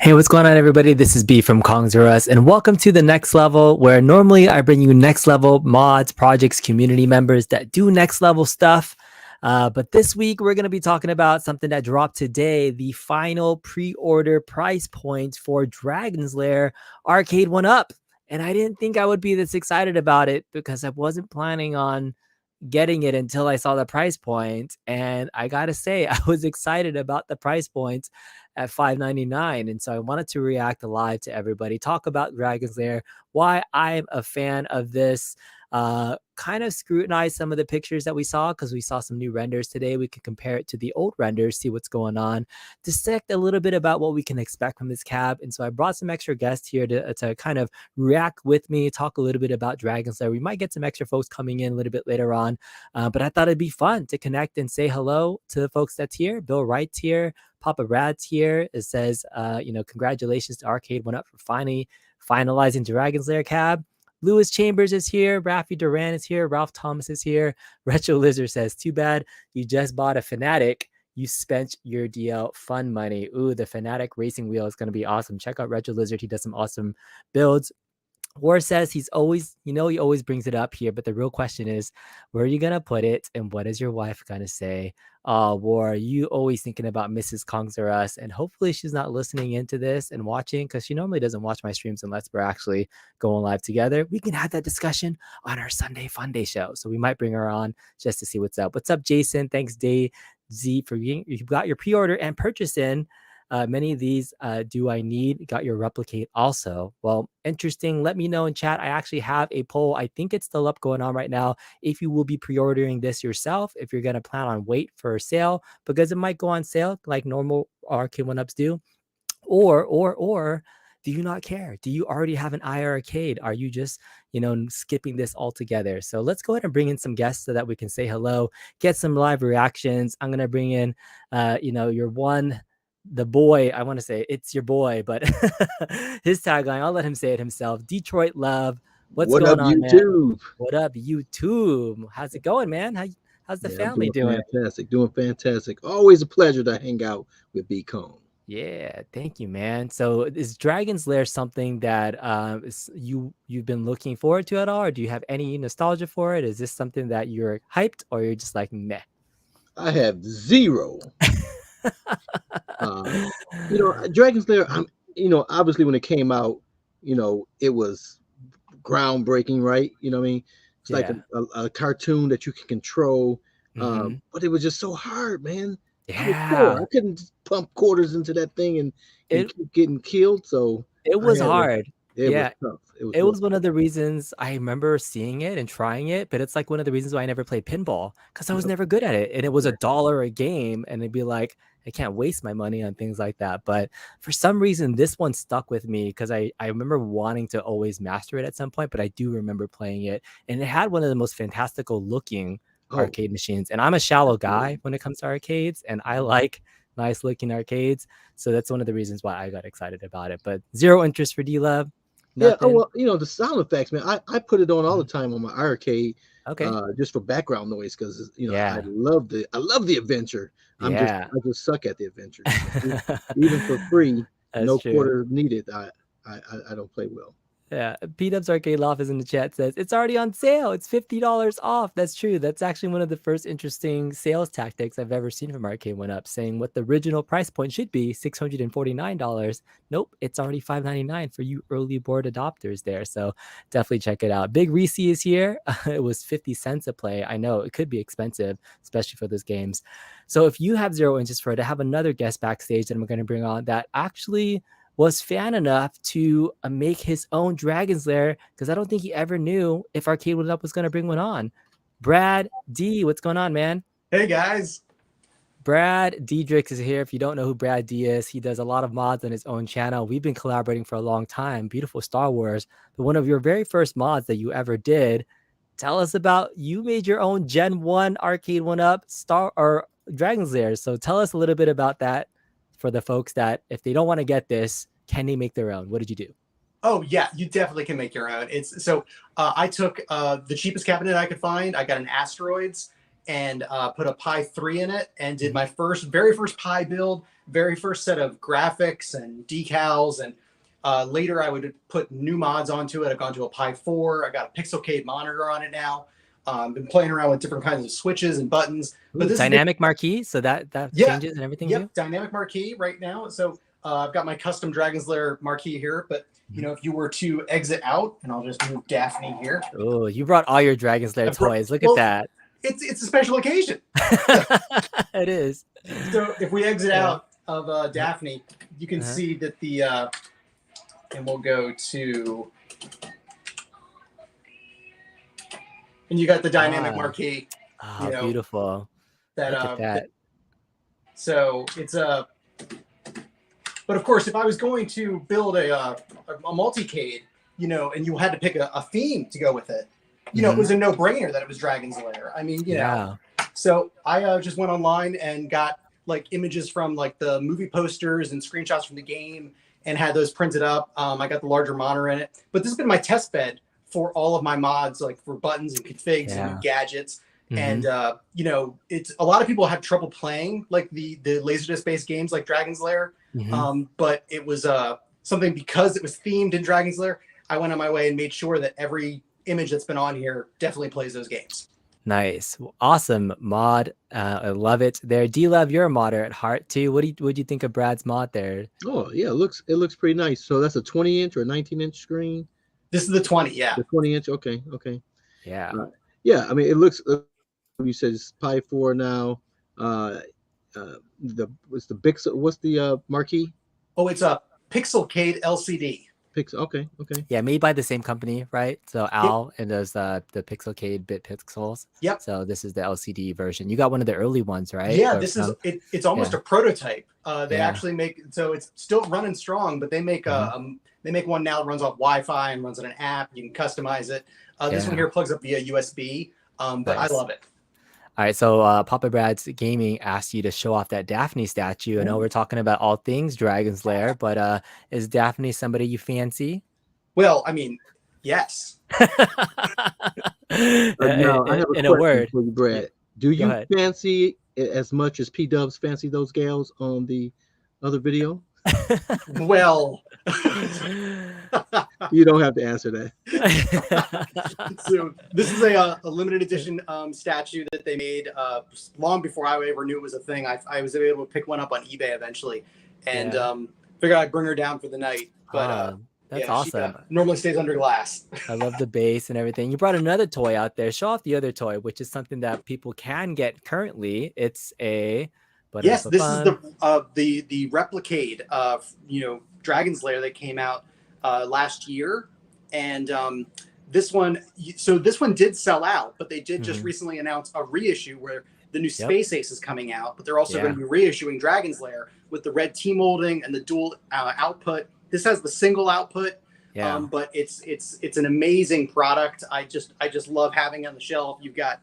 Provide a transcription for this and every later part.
Hey, what's going on, everybody? This is B from Kongs R Us, and welcome to the next level, where normally I bring you next level mods, projects, community members that do next level stuff. But this week, we're going to be talking about something that dropped today, the final pre-order price point for Dragon's Lair Arcade1Up. And I didn't think I would be this excited about it because I wasn't planning on getting it until I saw the price point. And I gotta say, I was excited about the price point at $5.99. And so I wanted to react live to everybody, talk about Dragon's Lair, why I'm a fan of this. Kind of scrutinize some of the pictures that we saw because we saw some new renders today. We could compare it to the old renders, see what's going on, dissect a little bit about what we can expect from this cab. And so I brought some extra guests here to kind of react with me, talk a little bit about Dragon's Lair. We might get some extra folks coming in a little bit later on, but I thought it'd be fun to connect and say hello to the folks that's here. Bill Wright's here. Papa Brad's here. It says, congratulations to Arcade1Up for finally finalizing Dragon's Lair cab. Lewis Chambers is here. Rafi Duran is here. Ralph Thomas is here. Retro Lizard says, too bad you just bought a Fanatic. You spent your DL fun money. Ooh, the Fanatic racing wheel is going to be awesome. Check out Retro Lizard. He does some awesome builds. War says he always brings it up here, but the real question is, where are you going to put it? And what is your wife going to say? War, you always thinking about Mrs. Kongs R Us, and hopefully she's not listening into this and watching because she normally doesn't watch my streams unless we're actually going live together. We can have that discussion on our Sunday Fun Day show. So we might bring her on just to see what's up. What's up, Jason? Thanks, Day Z, for you got your pre-order and purchase in. Many of these do I need? Got your replicate also. Well, interesting. Let me know in chat. I actually have a poll. I think it's still up going on right now. If you will be pre-ordering this yourself, if you're going to plan on wait for a sale, because it might go on sale like normal Arcade1Ups do, or do you not care? Do you already have an iiRcade? Are you just, skipping this altogether? So let's go ahead and bring in some guests so that we can say hello, get some live reactions. I'm going to bring in, your one, the boy. I want to say it's your boy, but his tagline, I'll let him say it himself. Detroit Love. What's What going up, on, man? YouTube? What up, YouTube? How's it going, man? How's the Yeah, I'm family doing doing? fantastic. Doing fantastic. Always a pleasure to hang out with B Cone. Yeah, thank you, man. So is Dragon's Lair something that you've been looking forward to at all, or do you have any nostalgia for it? Is this something that you're hyped, or you're just like meh? I have zero. Dragon's Lair. Obviously when it came out, it was groundbreaking, right? You know what I mean? It's like Yeah. a cartoon that you can control, Hmm. but it was just so hard, man. I was poor. Yeah. I couldn't pump quarters into that thing and It keep getting killed. So it I was had to. hard. It was Yeah. tough. It was It real was one of the reasons I remember seeing it and trying it, but it's like one of the reasons why I never played pinball because I was tough. never good at it. And it was Yep. $1 a game. And it'd be like, I can't waste my money on things like that. But for some reason, this one stuck with me because I remember wanting to always master it at some point, but I do remember playing it. And it had one of the most fantastical looking Oh, arcade machines. And I'm a shallow guy absolutely. when it comes to arcades, and I like nice looking arcades. So that's one of the reasons why I got excited about it. But zero interest for D Love, Yeah. Oh nothing. well, the sound effects, man. I put it on all the Mhm. time on my arcade, Okay. just for background noise because Yeah. I love the adventure. Yeah. I just suck at the adventure. Even for free, That's no true. quarter needed. I don't play well. Yeah, P-Dub's Arcade Loft is in the chat, says it's already on sale. It's $50 off. That's true. That's actually one of the first interesting sales tactics I've ever seen from Arcade1Up, saying what the original price point should be, $649. Nope, it's already $599 for you early board adopters there. So definitely check it out. Big Reese is here. It was 50 cents a play. I know it could be expensive, especially for those games. So if you have zero interest for it, I have another guest backstage that I'm going to bring on that actually was fan enough to make his own Dragon's Lair because I don't think he ever knew if Arcade1Up was going to bring one on. Brad D, what's going on, man? Hey guys. Brad Diedrich is here. If you don't know who Brad D is, he does a lot of mods on his own channel. We've been collaborating for a long time. Beautiful Star Wars. But one of your very first mods that you ever did, tell us about you made your own Gen 1 Arcade1Up Star or Dragon's Lair. So tell us a little bit about that for the folks that if they don't want to get this, can they make their own? What did you do? Oh yeah, you definitely can make your own. I took the cheapest cabinet I could find. I got an Asteroids, and put a Pi 3 in it and did my very first Pi build, very first set of graphics and decals. And later I would put new mods onto it. I've gone to a Pi 4. I got a Pixelcade monitor on it now. Been playing around with different kinds of switches and buttons. Ooh, but this dynamic marquee, so that changes and everything. Yep, dynamic marquee right now. So I've got my custom Dragon's Lair marquee here, but you know, if you were to exit out, and I'll just move Daphne here. Oh, you brought all your Dragon's Lair toys. Look at that. It's a special occasion. It is. So if we exit out of Daphne, you can see that the and we'll go to, and you got the dynamic marquee. You know, beautiful. That look at that. So it's a. But of course, if I was going to build a multicade, you know, and you had to pick a theme to go with it, you know, it was a no-brainer that it was Dragon's Lair. I mean, you know. So I just went online and got like images from like the movie posters and screenshots from the game and had those printed up. I got the larger monitor in it. But this has been my test bed for all of my mods, like for buttons and configs and gadgets. And you know, it's a lot of people have trouble playing like the Laserdisc based games like Dragon's Lair. But it was something, because it was themed in Dragon's Lair, I went on my way and made sure that every image that's been on here definitely plays those games. Nice. Awesome mod. I love it there. D-Love, you're a modder at heart too. What do you think of Brad's mod there? Oh yeah, it looks pretty nice. So that's a 20-inch or a 19-inch screen? This is the 20, yeah. The 20-inch, okay. Yeah. Yeah, I mean, it looks, you said it's Pi 4 now. What's the marquee? Oh, it's a Pixelcade LCD. Okay. Yeah, made by the same company, right? So Al and those the Pixelcade Bit Pixels. Yep. So this is the LCD version. You got one of the early ones, right? Yeah, this is it's almost a prototype. They actually make, so it's still running strong, but they make one now that runs off Wi-Fi and runs on an app. You can customize it. This one here plugs up via USB. But I love it. All right, so Papa Brad's Gaming asked you to show off that Daphne statue. I know we're talking about all things Dragon's Lair, but is Daphne somebody you fancy? Well, I mean, yes. Now, I have a question word for you, Brad. Do you fancy it as much as P-Dubs fancy those gals on the other video? Well, you don't have to answer that. So this is a limited edition statue that they made long before I ever knew it was a thing. I was able to pick one up on eBay eventually, and figured I'd bring her down for the night. But that's awesome. She normally stays under glass. I love the base and everything. You brought another toy out there. Show off the other toy, which is something that people can get currently. It's a this is the Replicade of Dragon's Lair that came out last year, and this one did sell out, but they did just recently announce a reissue where the new Space Ace is coming out, but they're also going to be reissuing Dragon's Lair with the red T molding and the dual output. This has the single output, but it's an amazing product. I just love having it on the shelf. You've got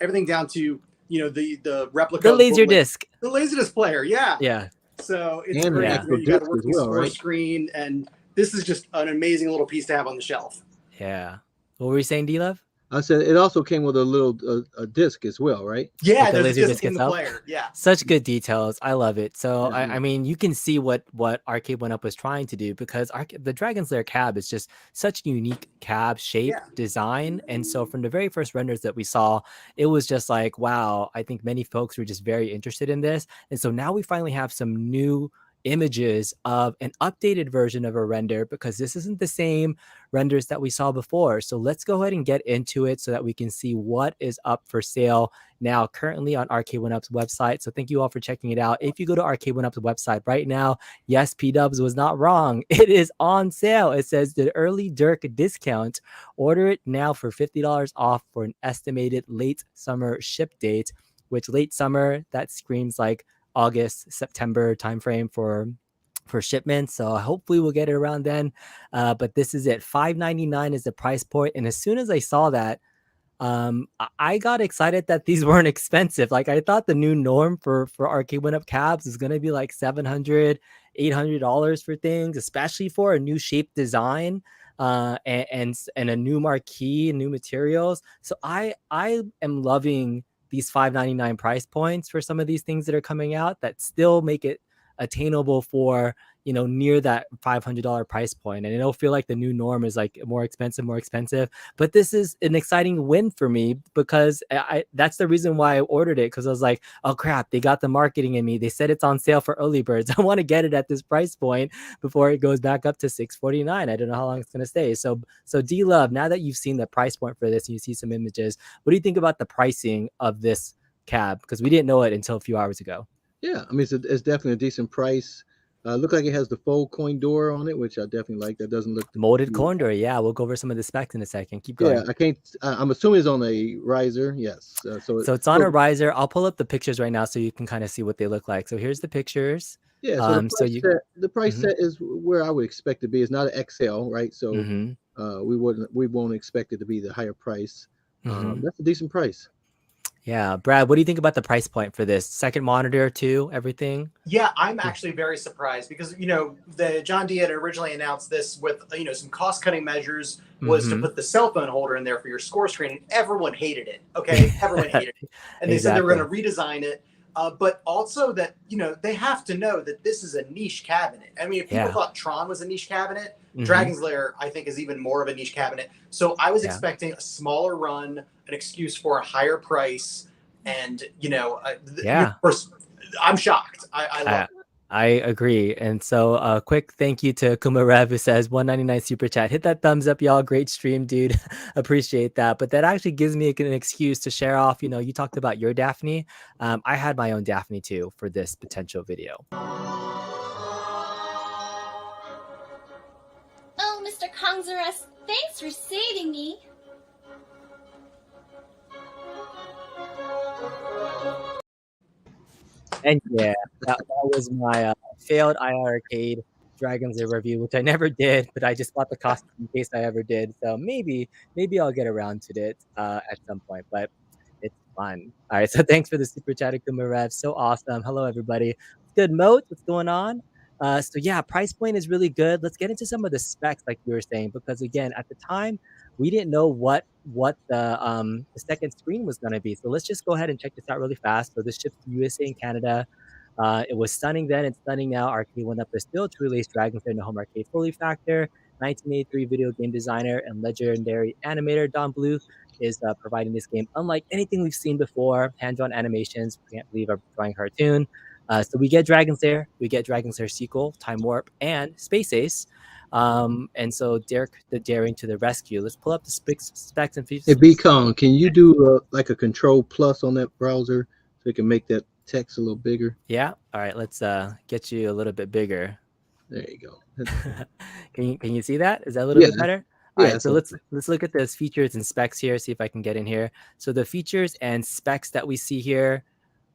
everything down to the replica, the Laserdisc player, So it's and great. You got a working right? screen, and this is just an amazing little piece to have on the shelf. Yeah. What were you saying, D-Love? I said it also came with a little a disc as well, right? Yeah, there's a disc in the player. Yeah. Such good details. I love it. So I mean, you can see what Arcade1Up was trying to do, because the Dragon's Lair cab is just such a unique cab shape design. And so from the very first renders that we saw, it was just like, wow, I think many folks were just very interested in this. And so now we finally have some new images of an updated version of a render, because this isn't the same renders that we saw before. So let's go ahead and get into it so that we can see what is up for sale now currently on Arcade1Up's website. So thank you all for checking it out. If you go to Arcade1Up's website right now, yes, P-Dubs was not wrong. It is on sale. It says the early Dirk discount. Order it now for $50 off for an estimated late summer ship date, which late summer, that screams like August, September timeframe for shipment. So hopefully we'll get it around then. But this is it. $5.99 is the price point. And as soon as I saw that, I got excited that these weren't expensive. Like, I thought the new norm for Arcade1Up cabs is going to be like $700, $800 for things, especially for a new shape design and a new marquee, new materials. So I am loving these $599 price points for some of these things that are coming out that still make it attainable for, you know, near that $500 price point. And it'll feel like the new norm is like more expensive. But this is an exciting win for me because that's the reason why I ordered it, because I was like, oh crap, they got the marketing in me. They said it's on sale for early birds. I want to get it at this price point before it goes back up to $649. I don't know how long it's going to stay. So D Love, now that you've seen the price point for this and you see some images, what do you think about the pricing of this cab? Because we didn't know it until a few hours ago. Yeah, I mean, it's definitely a decent price. Look like it has the fold coin door on it, which I definitely like. That doesn't look molded coin door. Yeah, we'll go over some of the specs in a second. Keep going. Yeah, I can't. I'm assuming it's on a riser. Yes. So it's on a riser. I'll pull up the pictures right now so you can kind of see what they look like. So here's the pictures. Yeah. So the price set is where I would expect to be. It's not an XL, right? So we won't expect it to be the higher price. That's a decent price. Yeah, Brad, what do you think about the price point for this? Second monitor too, everything? Yeah, I'm actually very surprised because, you know, the John D had originally announced this with, you know, some cost-cutting measures was to put the cell phone holder in there for your score screen, and everyone hated it. Okay, everyone hated it, and they said they were going to redesign it. But also that, you know, they have to know that this is a niche cabinet. I mean, if people thought Tron was a niche cabinet, Dragon's Lair, I think, is even more of a niche cabinet. So I was expecting a smaller run, an excuse for a higher price. And, you know, of course, I'm shocked. I love it. I agree. And so a quick thank you to Kumarev, who says $1.99 super chat. Hit that thumbs up, y'all. Great stream, dude. Appreciate that. But that actually gives me an excuse to share off. You know, you talked about your Daphne. I had my own Daphne too for this potential video. Oh, Mr. Kongzarus, thanks for saving me. And yeah, that was my failed iiRcade Dragon's Lair review, which I never did, but I just bought the costume in case I ever did. So maybe I'll get around to it at some point, but it's fun. All right, so thanks for the super chat, Kumarev. So awesome. Hello, everybody. Good, Moat. What's going on? So yeah, price point is really good. Let's get into some of the specs, like you were saying, because again, at the time, we didn't know what the second screen was going to be. So let's just go ahead and check this out really fast. So this ships to USA and Canada. It was stunning then and stunning now. Arcade1Up is still to release Dragon's Lair No Home Arcade Fully Factor. 1983 video game designer and legendary animator Don Bluth is providing this game unlike anything we've seen before. Hand-drawn animations. Can't believe I'm drawing cartoon. So we get Dragon's Lair, we get Dragon's Lair sequel, Time Warp, and Space Ace. And so Derek the Daring to the rescue. Let's pull up the specs and features. Hey, B-Kong, can you do like a Control Plus on that browser so you can make that text a little bigger? Yeah. All right. Let's get you a little bit bigger. There you go. Can you see that? Is that a little bit better? All right, so let's look at those features and specs here. See if I can get in here. So the features and specs that we see here.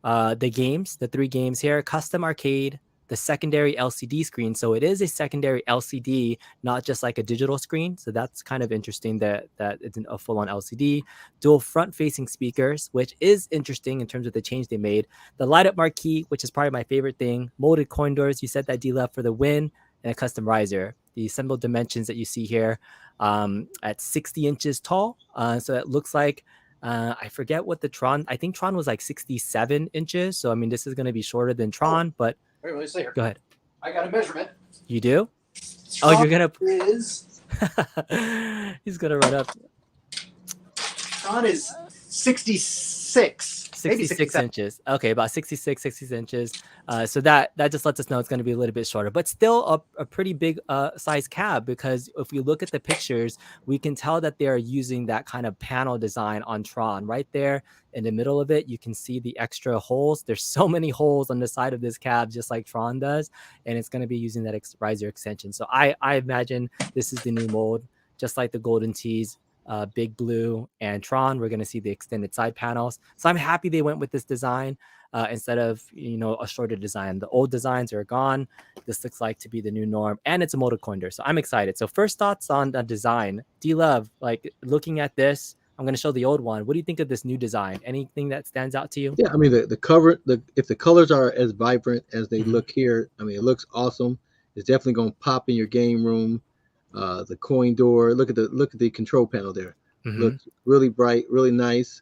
The 3 games here, custom arcade, the secondary LCD screen. So it is a secondary LCD, not just like a digital screen. So that's kind of interesting that it's a full-on LCD. Dual front-facing speakers, which is interesting in terms of the change they made. The light-up marquee, which is probably my favorite thing. Molded coin doors, you said that D-Love for the win, and a custom riser. The assembled dimensions that you see here at 60 inches tall. So it looks like I forget what the Tron. I think Tron was like 67 inches. So I mean, this is going to be shorter than Tron. But wait, let me see here. Go ahead. I got a measurement. You do? Tron you're gonna. Is He's gonna run up. Tron is 66. 66 inches. Okay, about 66 inches. So that just lets us know it's going to be a little bit shorter, but still a pretty big size cab, because if we look at the pictures, we can tell that they are using that kind of panel design on Tron. Right there in the middle of it, you can see the extra holes. There's so many holes on the side of this cab, just like Tron does, and it's going to be using that riser extension. So I imagine this is the new mold, just like the Golden Tees. Big Blue and Tron, we're going to see the extended side panels. So I'm happy they went with this design instead of, a shorter design. The old designs are gone. This looks like to be the new norm, and it's a molded coin door. So I'm excited. So first thoughts on the design. D-Love, like looking at this, I'm going to show the old one. What do you think of this new design? Anything that stands out to you? Yeah, I mean, the cover, if the colors are as vibrant as they look here, I mean, it looks awesome. It's definitely going to pop in your game room. The coin door. Look at the control panel there. Looks really bright, really nice.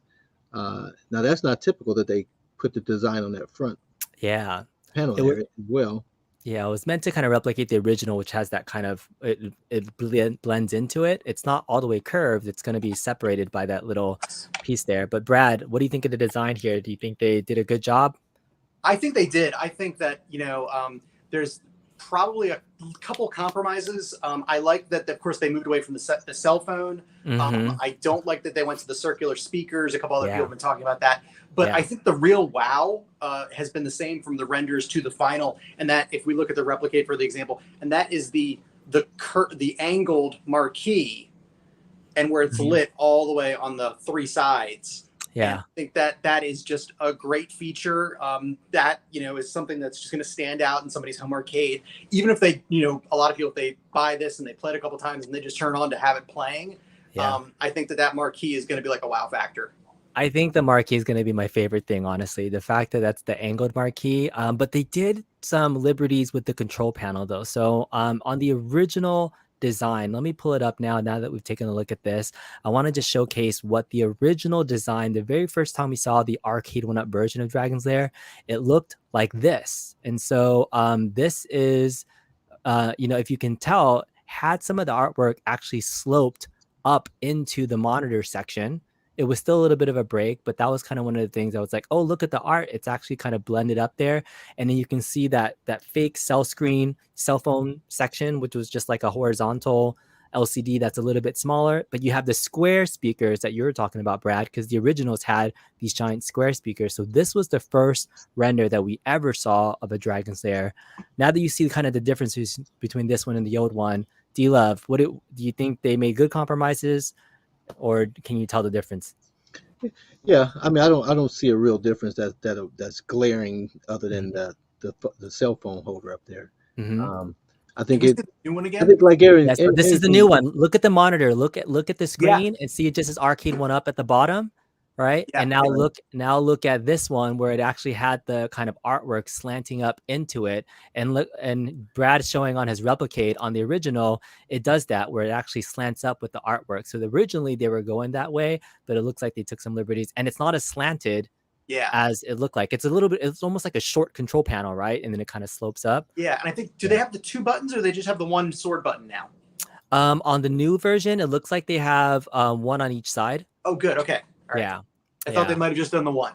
Now that's not typical that they put the design on that front Yeah. panel It there as well. Yeah, it was meant to kind of replicate the original, which has that kind of it blends into it. It's not all the way curved. It's going to be separated by that little piece there. But Brad, what do you think of the design here? Do you think they did a good job? I think they did. I think that there's probably a couple compromises. I like that, of course, they moved away from the cell phone. I don't like that they went to the circular speakers. A couple other people have been talking about that. But I think the real wow has been the same from the renders to the final. And that, if we look at the replicate for the example, and that is the angled marquee, and where it's lit all the way on the three sides. Yeah, and I think that is just a great feature. That is something that's just going to stand out in somebody's home arcade. Even if they, a lot of people, if they buy this and they play it a couple times and they just turn on to have it playing, I think that marquee is going to be like a wow factor. I think the marquee is going to be my favorite thing, honestly. The fact that that's the angled marquee. But they did some liberties with the control panel, though. So on the original design, let me pull it up now that we've taken a look at this. I want to just showcase what the original design, the very first time we saw the Arcade1Up version of Dragon's Lair, it looked like this. And so this is, if you can tell, had some of the artwork actually sloped up into the monitor section. It was still a little bit of a break, but that was kind of one of the things I was like, oh, look at the art. It's actually kind of blended up there. And then you can see that fake cell phone section, which was just like a horizontal LCD that's a little bit smaller. But you have the square speakers that you were talking about, Brad, because the originals had these giant square speakers. So this was the first render that we ever saw of a Dragon's Lair. Now that you see kind of the differences between this one and the old one, D-Love, what do you think they made good compromises? Or can you tell the difference? Yeah, I mean, I don't see a real difference that's glaring other than the cell phone holder up there. I think the new one again. I think like Aaron, Yes, but this is the new one. Look at the monitor. Look at the screen and see it just says Arcade1Up at the bottom, right? And now look at this one where it actually had the kind of artwork slanting up into it. And look, and Brad showing on his replicate on the original, it does that where it actually slants up with the artwork. So originally they were going that way, but it looks like they took some liberties, and it's not as slanted as it looked like. It's almost like a short control panel, right? And then it kind of slopes up. Yeah, and I think, do they have the two buttons, or they just have the one sword button now? On the new version, it looks like they have one on each side. Oh, good. Okay. All right. Yeah. I thought they might have just done the one.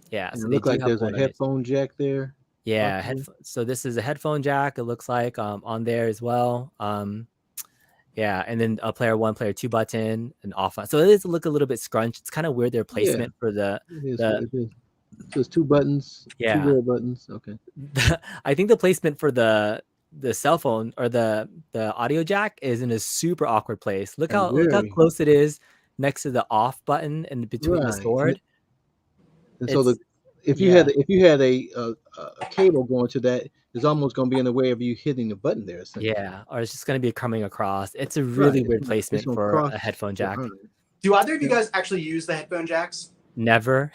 Yeah. So it looks like there's a headphone jack there. Yeah. So this is a headphone jack, it looks like, on there as well. Yeah, and then a player 1, player 2 button, and off on. So it is look a little bit scrunched. It's kind of weird their placement for the. It is. So it's two buttons. Yeah. 2 real buttons. Okay. I think the placement for the cell phone or the audio jack is in a super awkward place. Look how close it is next to the off button and between the sword. And so if you had a cable going to that, it's almost going to be in the way of you hitting the button there. Yeah, or it's just going to be coming across. It's a really weird placement for a headphone jack. Do either of you guys actually use the headphone jacks? Never.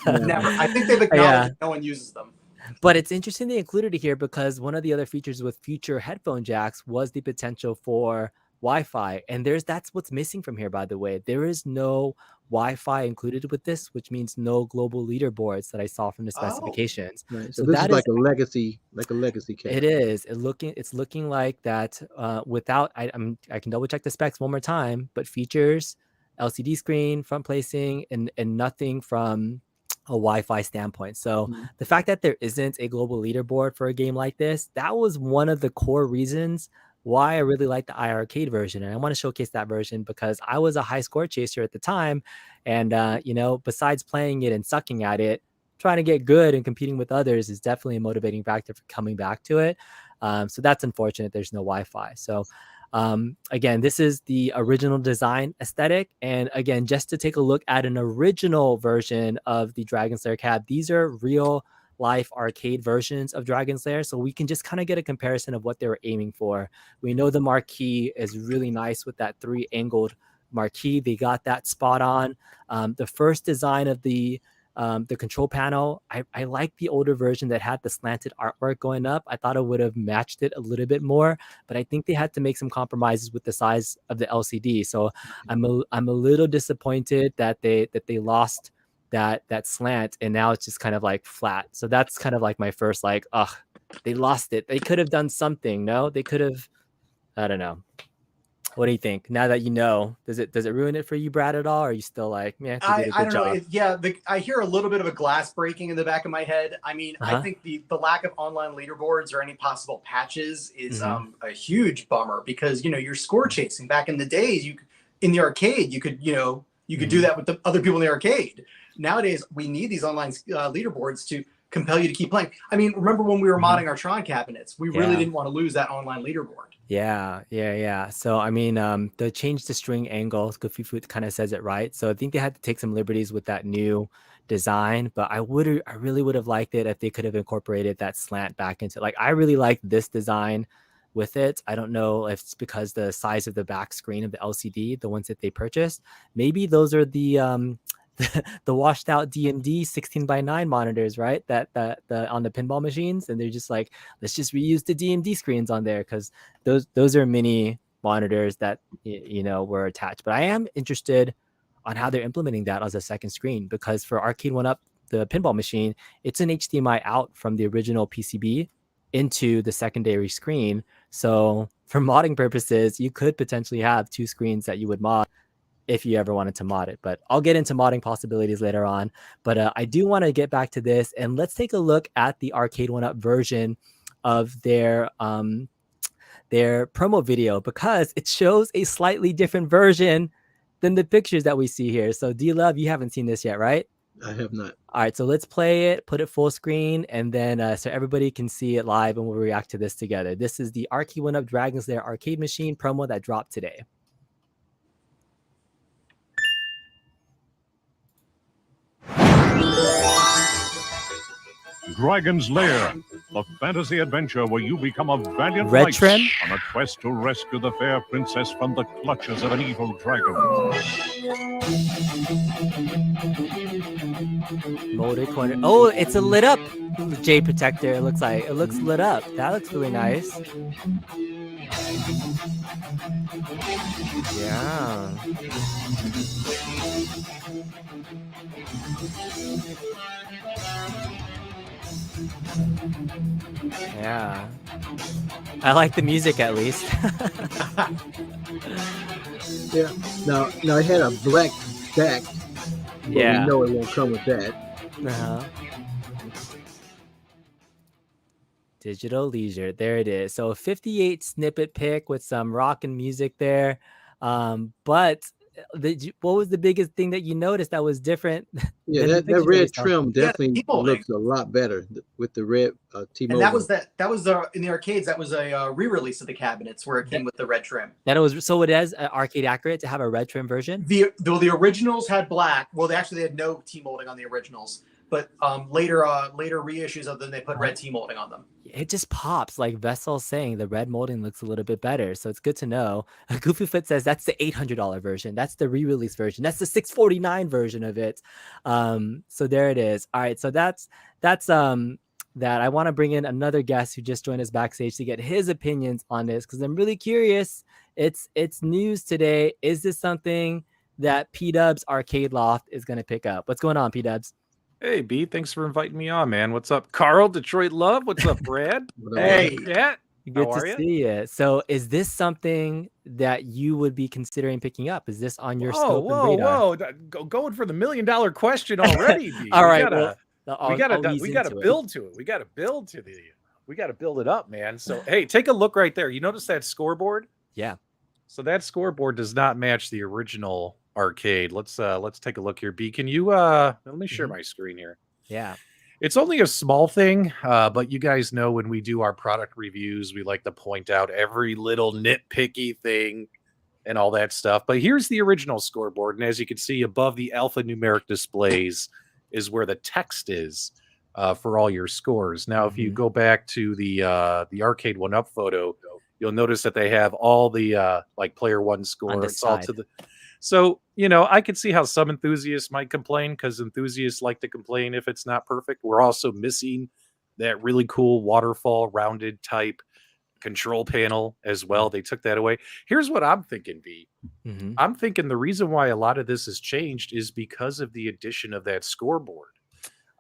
Never. I think they've acknowledged no one uses them. But it's interesting they included it here because one of the other features with future headphone jacks was the potential for Wi-Fi, and that's what's missing from here, by the way. There is no Wi-Fi included with this, which means no global leaderboards that I saw from the specifications. Right. So this is like a legacy case. It is. It's looking like that without I can double check the specs one more time, but features LCD screen, front placing, and nothing from a Wi-Fi standpoint. So the fact that there isn't a global leaderboard for a game like this, that was one of the core reasons why I really like the iiRcade version. And I want to showcase that version because I was a high score chaser at the time. And, besides playing it and sucking at it, trying to get good and competing with others is definitely a motivating factor for coming back to it. So that's unfortunate. There's no Wi-Fi. So again, this is the original design aesthetic. And again, just to take a look at an original version of the Dragon's Lair cab, these are real life arcade versions of Dragon's Lair, so we can just kind of get a comparison of what they were aiming for. We know the marquee is really nice with that 3 angled marquee. They got that spot on. The first design of the control panel, I like the older version that had the slanted artwork going up. I thought it would have matched it a little bit more, but I think they had to make some compromises with the size of the LCD. So I'm a little disappointed that they lost that slant, and now it's just kind of like flat. So that's kind of like my first like, ugh, they lost it. They could have done something. No, they could have. I don't know. What do you think? Now that you know, does it ruin it for you, Brad, at all? Or are you still like, man, they did a good job? Know. I hear a little bit of a glass breaking in the back of my head. I mean, I think the lack of online leaderboards or any possible patches is a huge bummer, because you're score chasing. Back in the days, in the arcade, you could do that with the other people in the arcade. Nowadays, we need these online leaderboards to compel you to keep playing. I mean, remember when we were modding our Tron cabinets? We really didn't want to lose that online leaderboard. Yeah. So I mean, the change the string angle, Goofy Foot kind of says it right. So I think they had to take some liberties with that new design, but I really would have liked it if they could have incorporated that slant back into, like, I really like this design with it. I don't know if it's because the size of the back screen of the LCD, the ones that they purchased, maybe those are the the washed out DMD 16:9 monitors, right? That on the pinball machines, and they're just like, let's just reuse the DMD screens on there, because those are mini monitors that were attached. But I am interested on how they're implementing that as a second screen, because for Arcade1Up, the pinball machine, it's an HDMI out from the original PCB into the secondary screen. So for modding purposes, you could potentially have two screens that you would mod if you ever wanted to mod it. But I'll get into modding possibilities later on. But I do want to get back to this, and let's take a look at the Arcade1Up version of their promo video, because it shows a slightly different version than the pictures that we see here. So D-Love, you haven't seen this yet, right? I have not. All right, so let's play it, put it full screen, and then so everybody can see it live, and we'll react to this together. This is the Arcade1Up Dragon's Lair arcade machine promo that dropped today. Dragon's Lair, the fantasy adventure where you become a valiant Red knight trim? on a quest to rescue the fair princess from the clutches of an evil dragon. Molded corner. Oh, it's a lit up J protector. It looks like it looks lit up. That looks really nice. Yeah. Yeah. I like the music at least. Yeah. Now it had a black back. But Yeah. we know it won't come with that. Uh-huh. Digital Leisure. There it is. So a 58 snippet pick with some rock and music there. But what was the biggest thing that you noticed that was different? Yeah, than the that pictures red we saw? trim definitely T-molding. looks a lot better with the red T-molding. And that was in the arcades. That was a re-release of the cabinets where it came with the red trim. That it was, so it is arcade accurate to have a red trim version. The originals had black. Well, they had no T-molding on the originals, but later reissues of them, they put red T-molding on them. It just pops, like Vessel's saying. The red molding looks a little bit better, so it's good to know. Goofy Foot says that's the $800 version. That's the re-release version. That's the $649 version of it. So there it is. All right, so that's that. I want to bring in another guest who just joined us backstage to get his opinions on this, because I'm really curious. It's news today. Is this something that P-Dub's Arcade Loft is going to pick up? What's going on, P-Dubs? Hey, B, thanks for inviting me on, man. What's up, Carl, Detroit Love? What's up, Brad? Hey. Yeah. Good to see you. So is this something that you would be considering picking up? Is this on your scope and radar? Going for the $1 million question already, B. All right. We gotta build to it. We gotta build it up, man. So hey, take a look right there. You notice that scoreboard? Yeah. So that scoreboard does not match the original arcade. Let's take a look here. B, can you let me share my screen here? Yeah. It's only a small thing, but you guys know when we do our product reviews, we like to point out every little nitpicky thing and all that stuff. But here's the original scoreboard, and as you can see above the alphanumeric displays is where the text is for all your scores. Now, if you go back to the Arcade1Up photo, you'll notice that they have all the like player one score. It's all to the. So, I could see how some enthusiasts might complain, because enthusiasts like to complain if it's not perfect. We're also missing that really cool waterfall rounded type control panel as well. They took that away. Here's what I'm thinking, V. Mm-hmm. I'm thinking the reason why a lot of this has changed is because of the addition of that scoreboard.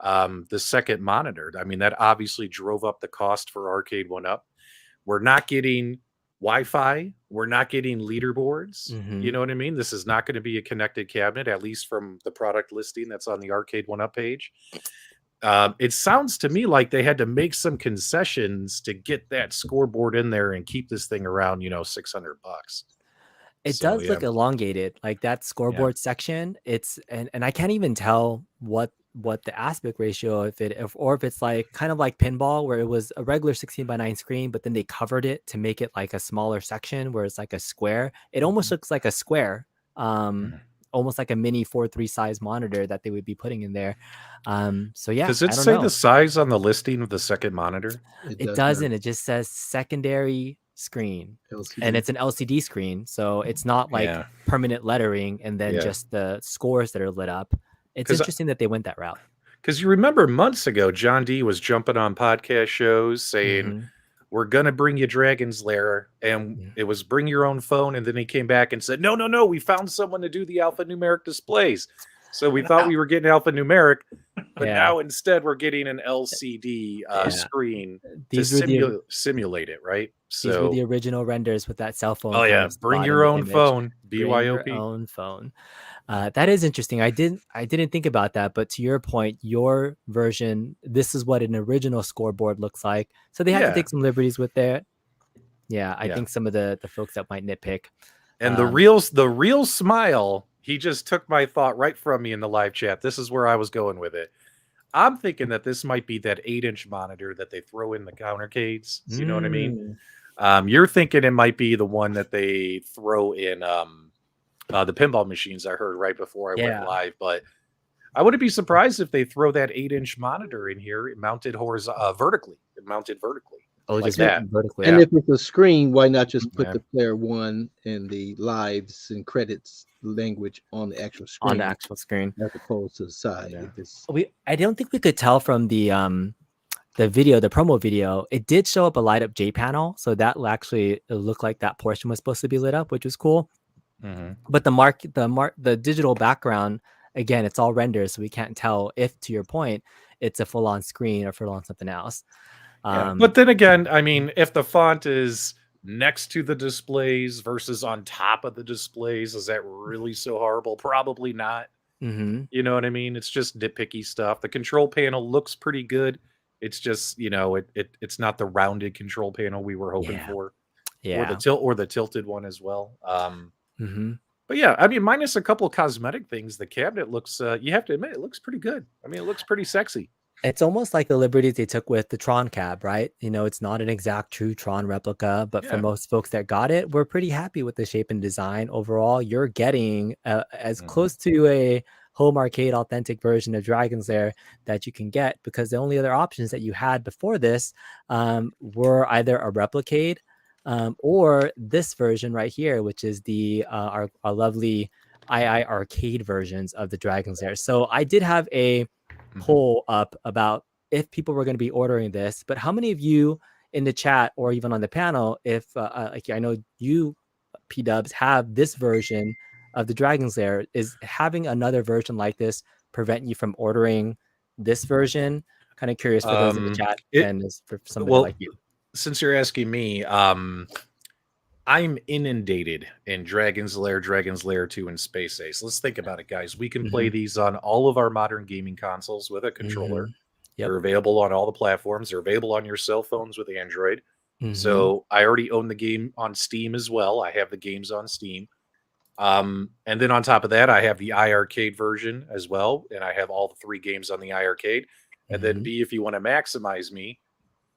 The second monitor. I mean, that obviously drove up the cost for Arcade1Up. We're not getting Wi-Fi. We're not getting leaderboards. Mm-hmm. You know what I mean? This is not going to be a connected cabinet, at least from the product listing that's on the Arcade1Up page. It sounds to me like they had to make some concessions to get that scoreboard in there and keep this thing around, $600. It So, does look elongated, like that scoreboard section. It's and I can't even tell what the aspect ratio, if it's like kind of like pinball, where it was a regular 16:9 screen, but then they covered it to make it like a smaller section where it's like a square. It almost looks like a square, almost like a mini 4:3 size monitor that they would be putting in there. So yeah, does it I don't say know. the size on the listing of the second monitor? It doesn't. It just says secondary screen, LCD. and it's an LCD screen, so it's not like permanent lettering and then just the scores that are lit up. It's interesting that they went that route, because you remember months ago John D was jumping on podcast shows saying we're gonna bring you Dragon's Lair, and it was bring your own phone, and then he came back and said no, we found someone to do the alphanumeric displays. So we thought we were getting alphanumeric, but now instead we're getting an LCD screen to simulate it, right? So these were the original renders with that cell phone. Oh yeah, bring your own phone. BYOP. Bring your own phone. That is interesting. I didn't think about that, but to your point, your version, this is what an original scoreboard looks like. So they had to take some liberties with that. Yeah, I think some of the folks that might nitpick. And the real smile, he just took my thought right from me in the live chat. This is where I was going with it. I'm thinking that this might be that 8-inch monitor that they throw in the countercades. You know what I mean? You're thinking it might be the one that they throw in the pinball machines. I heard right before I went live, but I wouldn't be surprised if they throw that 8-inch monitor in here, mounted vertically. Oh, like just that. vertically. And if it's a screen, why not just put the player one and the lives and credits language on the actual screen? On the actual screen, as opposed to the side. I don't think we could tell from the video, the promo video. It did show up a light up J panel, so that actually looked like that portion was supposed to be lit up, which was cool. But the digital background, again, it's all rendered, so we can't tell if, to your point, it's a full on screen or full on something else. But then again, I mean, if the font is next to the displays versus on top of the displays, is that really so horrible? Probably not. You know what I mean? It's just nitpicky stuff. The control panel looks pretty good. It's just, it's not the rounded control panel we were hoping for. Or the tilted one as well. But yeah, I mean, minus a couple of cosmetic things, the cabinet looks, you have to admit, it looks pretty good. I mean, it looks pretty sexy. It's almost like the liberties they took with the Tron cab, right? It's not an exact true Tron replica, but for most folks that got it, we're pretty happy with the shape and design. Overall, you're getting as close to a home arcade authentic version of Dragon's Lair that you can get, because the only other options that you had before this were either a Replicade or this version right here, which is the our lovely iiRcade versions of the Dragon's Lair. So I did have a poll up about if people were going to be ordering this, but how many of you in the chat or even on the panel, if like I know you P-dubs have this version of the Dragon's Lair, is having another version like this prevent you from ordering this version? Kind of curious for those in the chat and for somebody like you. Since you're asking me, I'm inundated in Dragon's Lair 2, and Space Ace. Let's think about it, guys. We can play these on all of our modern gaming consoles with a controller. They're available on all the platforms. They're available on your cell phones with Android. So I already own the game on Steam as well. I have the games on Steam. And then on top of that, I have the iiRcade version as well. And I have all the 3 games on the iiRcade. And then B, if you want to maximize me,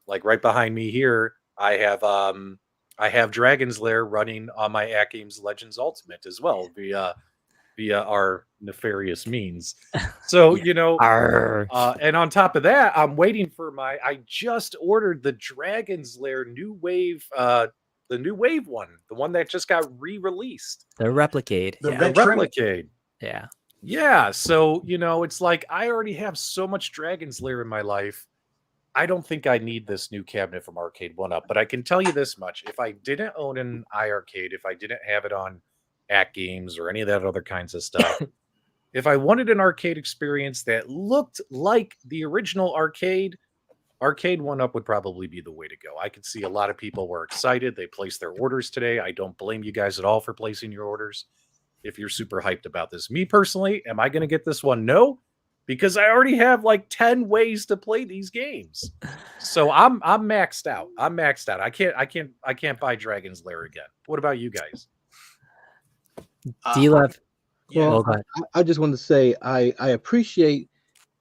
like right behind me here, I have Dragon's Lair running on my At Games Legends Ultimate as well via our nefarious means. So, and on top of that, I'm waiting for I just ordered the Dragon's Lair New Wave, the New Wave one, the one that just got re-released. The Replicade. The Replicade. Yeah. Yeah. So, it's like I already have so much Dragon's Lair in my life. I don't think I need this new cabinet from Arcade1Up, but I can tell you this much. If I didn't own an iArcade, if I didn't have it on AtGames or any of that other kinds of stuff, if I wanted an arcade experience that looked like the original arcade, Arcade1Up would probably be the way to go. I could see a lot of people were excited. They placed their orders today. I don't blame you guys at all for placing your orders if you're super hyped about this. Me personally, am I going to get this one? No, because I already have like 10 ways to play these games. So I'm maxed out. I'm maxed out. I can't buy Dragon's Lair again. What about you guys? D-Love. Yeah. Well, I just want to say I appreciate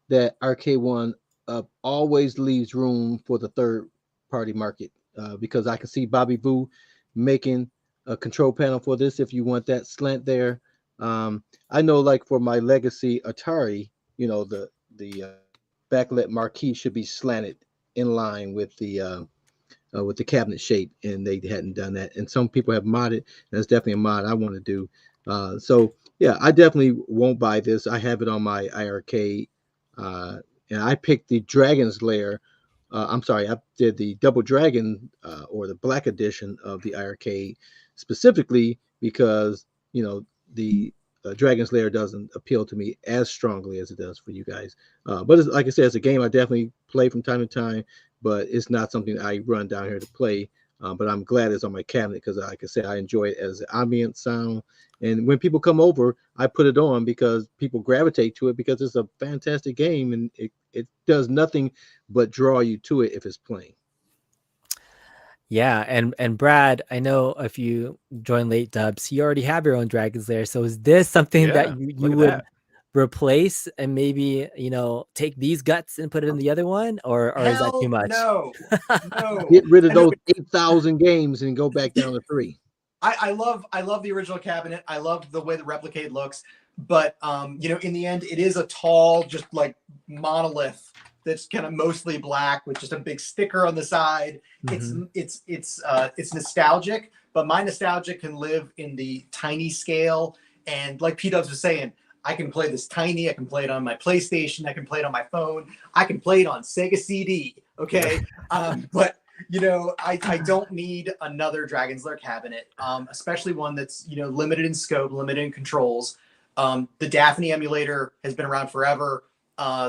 that Arcade1Up always leaves room for the third party market, because I can see Bobby Boo making a control panel for this if you want that slant there. I know, like for my legacy Atari, the backlit marquee should be slanted in line with the cabinet shape, and they hadn't done that. And some people have modded, and that's definitely a mod I want to do. So yeah, I definitely won't buy this. I have it on my iArcade, and I picked the Dragon's Lair. I'm sorry, I did the Double Dragon or the Black Edition of the iArcade specifically because the Dragon's Lair doesn't appeal to me as strongly as it does for you guys. But like I said, it's a game I definitely play from time to time, but it's not something I run down here to play. But I'm glad it's on my cabinet because, like I said, I enjoy it as an ambient sound. And when people come over, I put it on because people gravitate to it because it's a fantastic game, and it does nothing but draw you to it if it's playing. Yeah, and Brad, I know if you join late dubs, you already have your own Dragon's Lair. So is this something that you would replace and maybe take these guts and put it in the other one, or is that too much? No. Get rid of those 8,000 games and go back down to 3. I love the original cabinet. I love the way the Replicade looks, but in the end, it is a tall, just like monolith that's kind of mostly black with just a big sticker on the side. Mm-hmm. It's nostalgic, but my nostalgia can live in the tiny scale. And like P-Dubs was saying, I can play this tiny. I can play it on my PlayStation. I can play it on my phone. I can play it on Sega CD. Okay, but I don't need another Dragon's Lair cabinet, especially one that's limited in scope, limited in controls. The Daphne emulator has been around forever.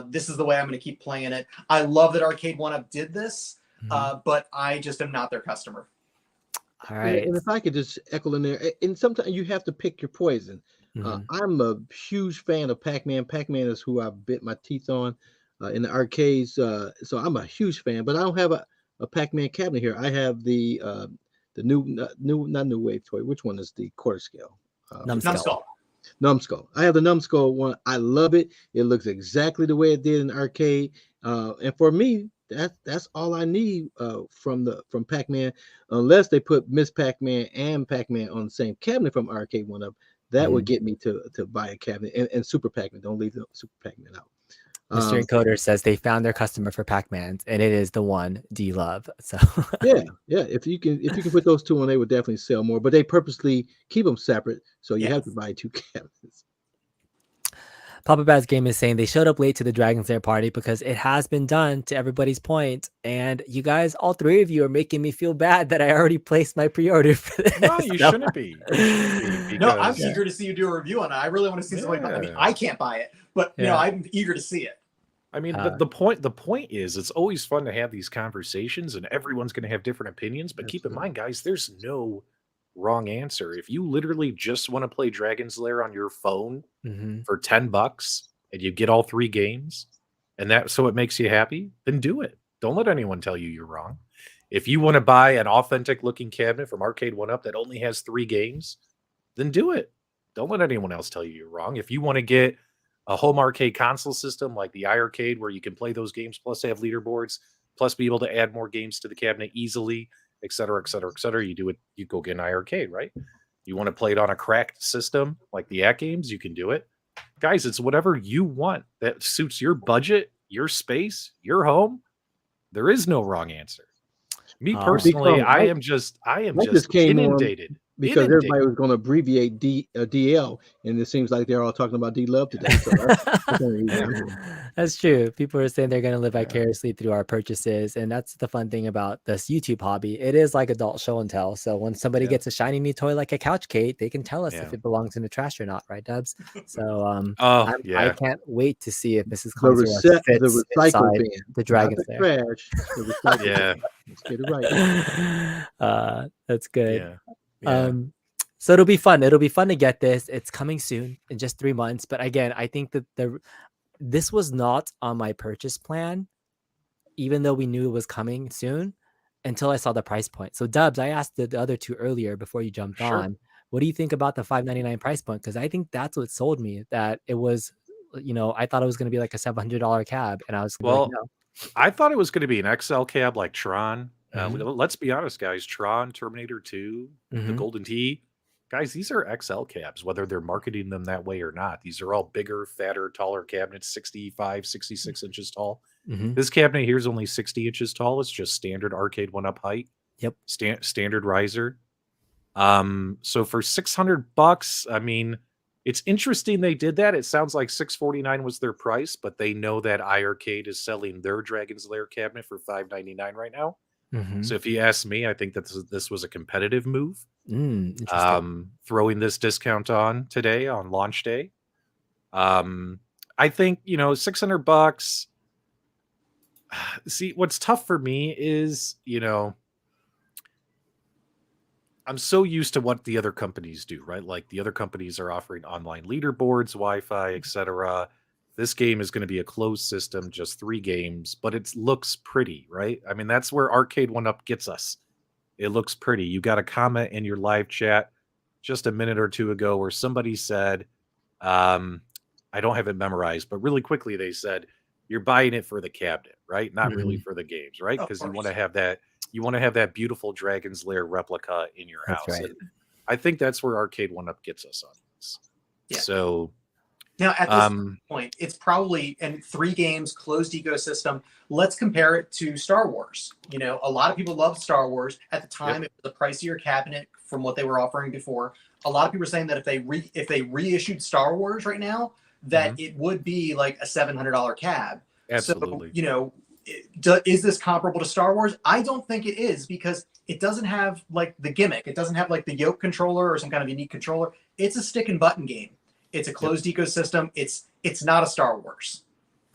This is the way I'm going to keep playing it. I love that Arcade1Up did this, but I just am not their customer. All right. And if I could just echo in there, and sometimes you have to pick your poison. I'm a huge fan of Pac-Man. Pac-Man is who I bit my teeth on in the arcades. So I'm a huge fan, but I don't have a Pac-Man cabinet here. I have the not new wave toy. Which one is the quarter scale? Numbskull. I have the Numbskull one. I love it. It looks exactly the way it did in arcade. And for me, that's all I need from Pac-Man, unless they put Miss Pac-Man and Pac-Man on the same cabinet from Arcade1Up. That would get me to buy a cabinet. And Super Pac-Man. Don't leave the Super Pac-Man out. Mr. Encoder says they found their customer for Pac-Man, and it is the one D-Love. So yeah. If you can put those two on, they would definitely sell more. But they purposely keep them separate, so you have to buy 2 cabinets. Papa Bad's Game is saying they showed up late to the Dragon's Lair party because it has been done, to everybody's point. And you guys, all 3 of you, are making me feel bad that I already placed my pre-order for this. No, you shouldn't be. No, I'm eager to see you do a review on it. I really want to see something. I mean, I can't buy it, but I'm eager to see it. I mean, the point is, it's always fun to have these conversations, and everyone's going to have different opinions. But keep in mind, guys, there's no wrong answer. If you literally just want to play Dragon's Lair on your phone for $10 and you get all 3 games, and so it makes you happy, then do it. Don't let anyone tell you you're wrong. If you want to buy an authentic looking cabinet from Arcade1Up that only has 3 games, then do it. Don't let anyone else tell you you're wrong. If you want to get a home arcade console system like the iArcade, where you can play those games, plus have leaderboards, plus be able to add more games to the cabinet easily, et cetera, et cetera, et cetera. You do it, you go get an iArcade, right? You want to play it on a cracked system like the AtGames, you can do it. Guys, it's whatever you want that suits your budget, your space, your home. There is no wrong answer. Me personally, I am just inundated. because Inundated. everybody was going to abbreviate DL, and it seems like they're all talking about D Love today. So that's the only reason I'm here. That's true. People are saying they're going to live Yeah. vicariously through our purchases. And that's the fun thing about this YouTube hobby. It is like adult show and tell. So when somebody Yeah. gets a shiny new toy like a couch Kate, they can tell us Yeah. if it belongs in the trash or not, right, Dubs? So Oh, I yeah. can't wait to see if Mrs. The Consuela the fits recycle inside bin, the not Dragon's the Lair. trash. The recycle Yeah. bin. Let's get it right. That's good. Yeah. Yeah. So it'll be fun. It'll be fun to get this. It's coming soon in just 3 months. But again, I think that this was not on my purchase plan, even though we knew it was coming soon, until I saw the price point. So Dubs, I asked the other two earlier before you jumped Sure. on. What do you think about the $599 price point? Because I think that's what sold me. That it was, I thought it was going to be like a $700 cab, and I was gonna be Well, like, no. I thought it was going to be an XL cab like Tron. Mhm. Let's be honest, guys. Tron, Terminator 2, the Mhm. Golden Tee. Guys, these are XL cabs, whether they're marketing them that way or not. These are all bigger, fatter, taller cabinets, 65, 66 inches tall. Mhm. This cabinet here is only 60 inches tall. It's just standard Arcade1Up height. Yep. Standard riser. So for $600, I mean, it's interesting they did that. It sounds like $649 was their price, but they know that iArcade is selling their Dragon's Lair cabinet for $599 right now. Mhm. So if you ask me, I think that this was a competitive move. Interesting. Throwing this discount on today on launch day. I think, $600. See, what's tough for me is, I'm so used to what the other companies do, right? Like the other companies are offering online leaderboards, Wi-Fi, etc. This game is going to be a closed system, just 3 games, but it looks pretty, right? I mean, that's where Arcade1Up gets us. It looks pretty. You got a comment in your live chat just a minute or two ago where somebody said, I don't have it memorized, but really quickly they said, you're buying it for the cabinet, right? Not really for the games, right? Of Because you course. want to have that. You want to have that beautiful Dragon's Lair replica in your That's house. right. And I think that's where Arcade1Up gets us on this. Yeah. So Now, at this point, it's probably in 3 games, closed ecosystem. Let's compare it to Star Wars. A lot of people love Star Wars. At the time, It was a pricier cabinet from what they were offering before. A lot of people are saying that if they reissued Star Wars right now, that it would be like a $700 cab. absolutely. So, is this comparable to Star Wars? I don't think it is, because it doesn't have like the gimmick. It doesn't have like the yoke controller or some kind of unique controller. It's a stick and button game. It's a closed ecosystem. It's not a Star Wars.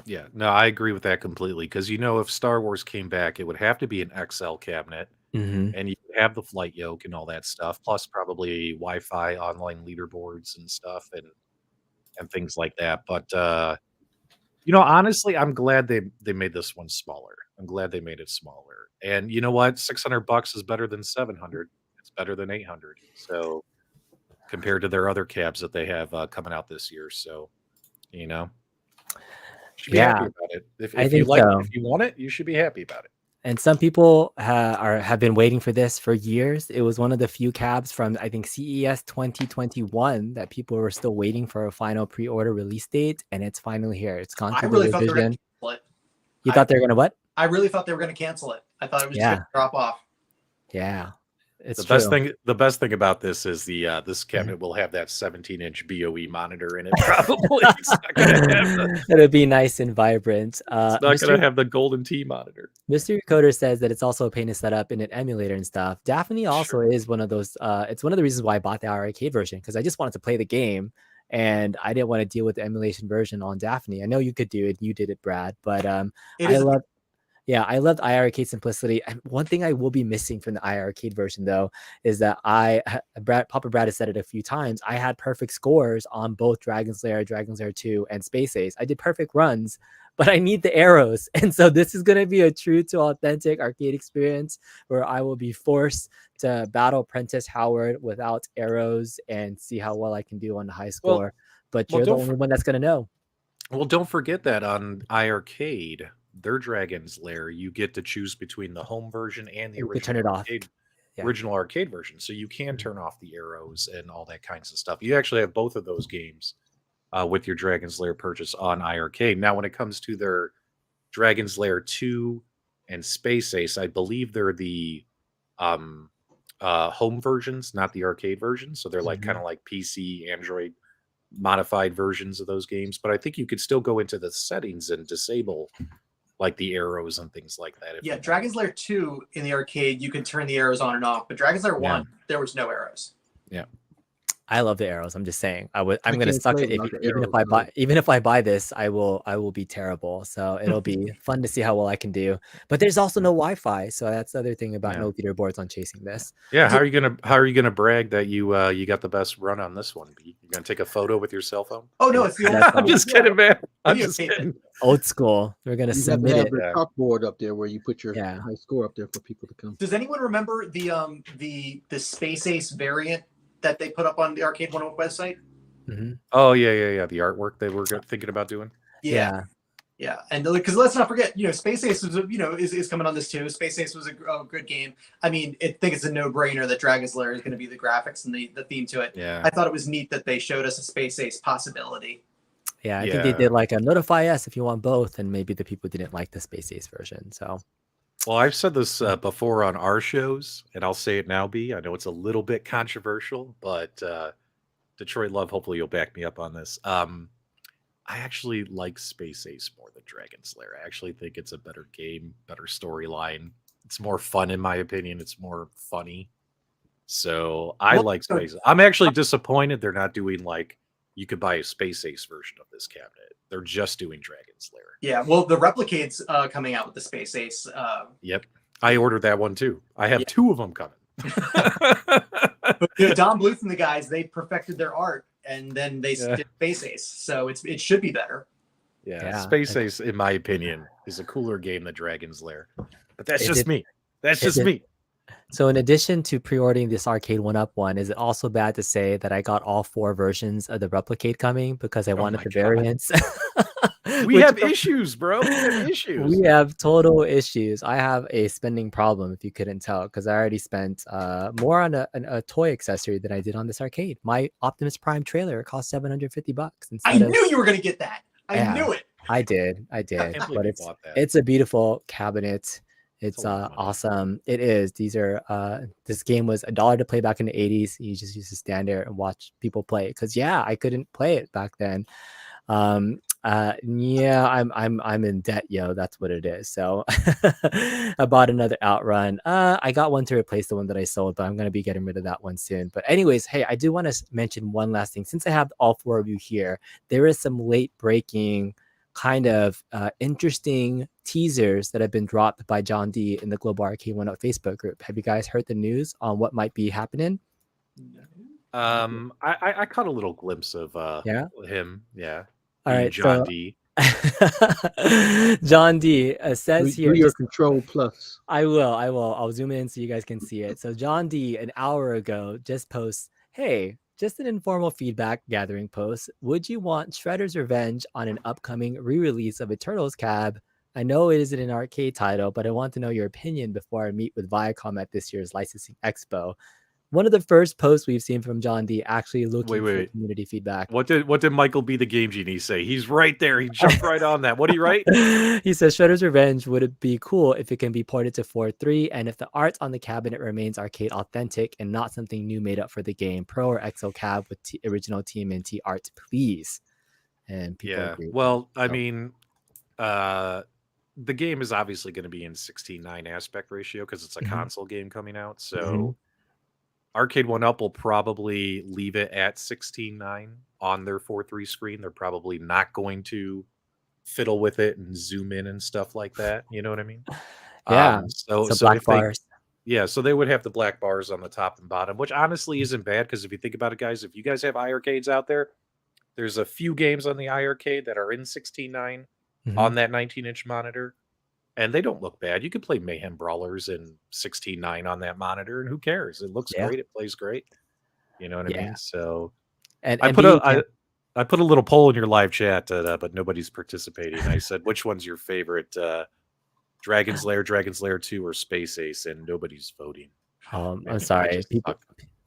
Yeah, no, I agree with that completely. Because if Star Wars came back, it would have to be an XL cabinet, Mhm. and you would have the flight yoke and all that stuff, plus probably Wi-Fi, online leaderboards and stuff, and things like that. But honestly, I'm glad they made this one smaller. I'm glad they made it smaller. And you know what? $600 is better than 700. It's better than 800. So compared to their other cabs that they have coming out this year, so should be happy about it. If I you think like, so. if you want it, you should be happy about it. And some people have been waiting for this for years. It was one of the few cabs from, I think, CES 2021 that people were still waiting for a final pre-order release date, and it's finally here. It's gone I through really the thought they were going revision. to cancel it. You thought they were going to what? I really thought they were going to cancel it. I thought it was just going to drop off. Yeah, it's The best thing about this is this cabinet will have that 17-inch BOE monitor in it. Probably it's not gonna have It'll be nice and vibrant. it's not going to have the Golden Tee monitor. Mystery Coder says that it's also a pain to set up in an emulator and stuff. Daphne also is one of those. It's one of the reasons why I bought the arcade version, because I just wanted to play the game and I didn't want to deal with the emulation version on Daphne. I know you could do it. You did it, Brad. But I loved iArcade simplicity. And one thing I will be missing from the iArcade version, though, is that Papa Brad has said it a few times. I had perfect scores on both Dragon's Lair 2, and Space Ace. I did perfect runs, but I need the arrows. And so this is going to be a true to authentic arcade experience where I will be forced to battle Prentice Howard without arrows and see how well I can do on the high score. But you're the only one that's going to know. Well, don't forget that on iArcade, their Dragon's Lair, you get to choose between the home version and the You can turn it off. original arcade version. So you can turn off the arrows and all that kinds of stuff. You actually have both of those games with your Dragon's Lair purchase on iArcade. Now, when it comes to their Dragon's Lair 2 and Space Ace, I believe they're the home versions, not the arcade versions. So they're like kind of like PC, Android modified versions of those games. But I think you could still go into the settings and disable like the arrows and things like that. Yeah, Dragon's Lair 2 in the arcade, you can turn the arrows on and off, but Dragon's Lair 1, there was no arrows. Yeah. I love the arrows. I'm just saying. I'm gonna can't suck play it without the arrows, even if I buy this, I will be terrible. So it'll be fun to see how well I can do. But there's also no Wi-Fi, so that's the other thing about no leaderboards on chasing this. Yeah, how are you gonna brag that you got the best run on this one? You're gonna take a photo with your cell phone? Oh no, it's the old I'm just kidding, man. I'm just kidding. Old school. We're gonna You have to submit have it. the chalkboard up there where you put your high score up there for people to come. Does anyone remember the Space Ace variant that they put up on the Arcade1Up website? Oh yeah. The artwork they were thinking about doing. Yeah. And because let's not forget, Space Ace was, is coming on this too. Space Ace was a good game. I mean, I think it's a no-brainer that Dragon's Lair is going to be the graphics and the theme to it. Yeah. I thought it was neat that they showed us a Space Ace possibility. Yeah, I think they did like a notify us if you want both, and maybe the people didn't like the Space Ace version. So, well, I've said this before on our shows, and I'll say it now, B. I know it's a little bit controversial, but Detroit Love, hopefully you'll back me up on this. I actually like Space Ace more than Dragon's Lair. I actually think it's a better game, better storyline. It's more fun, in my opinion. It's more funny. So I like Space Ace. I'm actually disappointed they're not doing like, you could buy a Space Ace version of this cabinet. They're just doing Dragon's Lair. Yeah, well, the Replicate's coming out with the Space Ace. Yep. I ordered that one too. I have two of them coming. But, Don Bluth and the guys, they perfected their art, and then they did Space Ace. So it should be better. Yeah. Space Ace, in my opinion, is a cooler game than Dragon's Lair. But that's just me. That's just me. So in addition to pre-ordering this Arcade1Up one, is it also bad to say that I got all 4 versions of the Replicate coming because I wanted the variants? We have issues, bro. We have issues. We have total issues. I have a spending problem, if you couldn't tell, because I already spent more on a toy accessory than I did on this arcade. My Optimus Prime trailer cost $750. I knew you were going to get that. I knew it. I did. But it's a beautiful cabinet. It's awesome. It is. These are this game was $1 to play back in the 80s. You just used to stand there and watch people play it. Because I couldn't play it back then. I'm in debt, yo. That's what it is. So I bought another Outrun. I got one to replace the one that I sold, but I'm gonna be getting rid of that one soon. But anyways, hey, I do want to mention one last thing. Since I have all 4 of you here, there is some late breaking kind of interesting teasers that have been dropped by John D in the Global Arcade1Up Facebook group. Have you guys heard the news on what might be happening? I caught a little glimpse of him. Yeah. All right, John D. John D says here. Do your Control Plus. I will. I'll zoom in so you guys can see it. So John D an hour ago just posts, "Hey, just an informal feedback gathering post. Would you want Shredder's Revenge on an upcoming re-release of Eternals cab? I know it isn't an arcade title, but I want to know your opinion before I meet with Viacom at this year's licensing expo." One of the first posts we've seen from John D actually looking for community feedback. What did Michael B. the Game Genie say? He's right there. He jumped right on that. What did he write? He says, Shredder's Revenge would it be cool if it can be ported to 4.3 and if the art on the cabinet remains arcade authentic and not something new made up for the game. Pro or XO cab with original TMNT art, please. And people agree. Well, I mean, the game is obviously going to be in 16:9 aspect ratio because it's a console game coming out. So Arcade1Up will probably leave it at 16:9 on their 4.3 screen. They're probably not going to fiddle with it and zoom in and stuff like that. You know what I mean? Yeah. So black bars. So they would have the black bars on the top and bottom, which honestly isn't bad because if you think about it, guys, if you guys have iArcades out there, there's a few games on the iArcade that are in 16:9 on that 19-inch monitor. And they don't look bad. You could play Mayhem Brawlers in 16:9 on that monitor, and who cares? It looks great. It plays great. You know what I mean? So, and I put a little poll in your live chat, but nobody's participating. I said, which one's your favorite? Dragon's Lair, Dragon's Lair 2, or Space Ace? And nobody's voting. I'm sorry.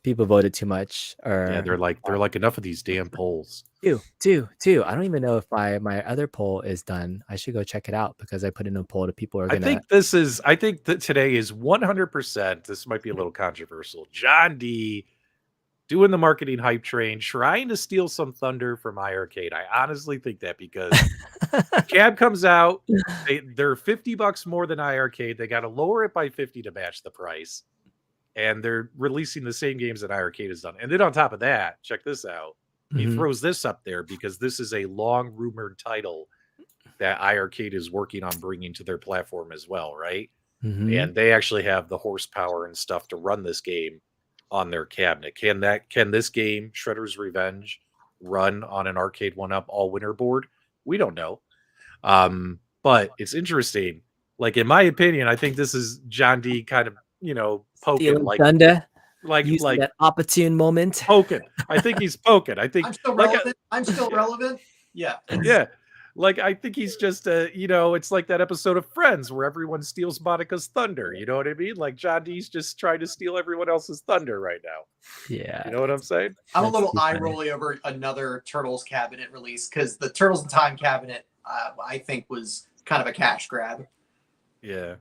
people voted too much. Or Yeah, they're like enough of these damn polls. two. I don't even know if my other poll is done. I should go check it out because I put in a poll that people are I gonna. think that today is 100%. This might be a little controversial. John D doing the marketing hype train, trying to steal some thunder from iArcade. I honestly think that because Cab comes out, they're $50 more than iArcade. They got to lower it by 50 to match the price, and they're releasing the same games that iArcade has done. And then on top of that, check this out. He Mhm. throws this up there because this is a long rumored title that iArcade is working on bringing to their platform as well, right? Mhm. And they actually have the horsepower and stuff to run this game on their cabinet. Can this game, Shredder's Revenge, run on an Arcade1Up all-winner board? We don't know. But it's interesting. Like, in my opinion, I think this is John D kind of, poking, Stealing thunder, like using that opportune moment. poking. I think he's poking. I think I'm still like relevant. I'm still relevant. Yeah. yeah. Like, I think he's just it's like that episode of Friends where everyone steals Monica's thunder. You know what I mean? Like, John D's just trying to steal everyone else's thunder right now. Yeah. You know what I'm saying? I'm a That's little too eye funny. rolly over another Turtles cabinet release because the Turtles in Time cabinet, I think, was kind of a cash grab. Yeah.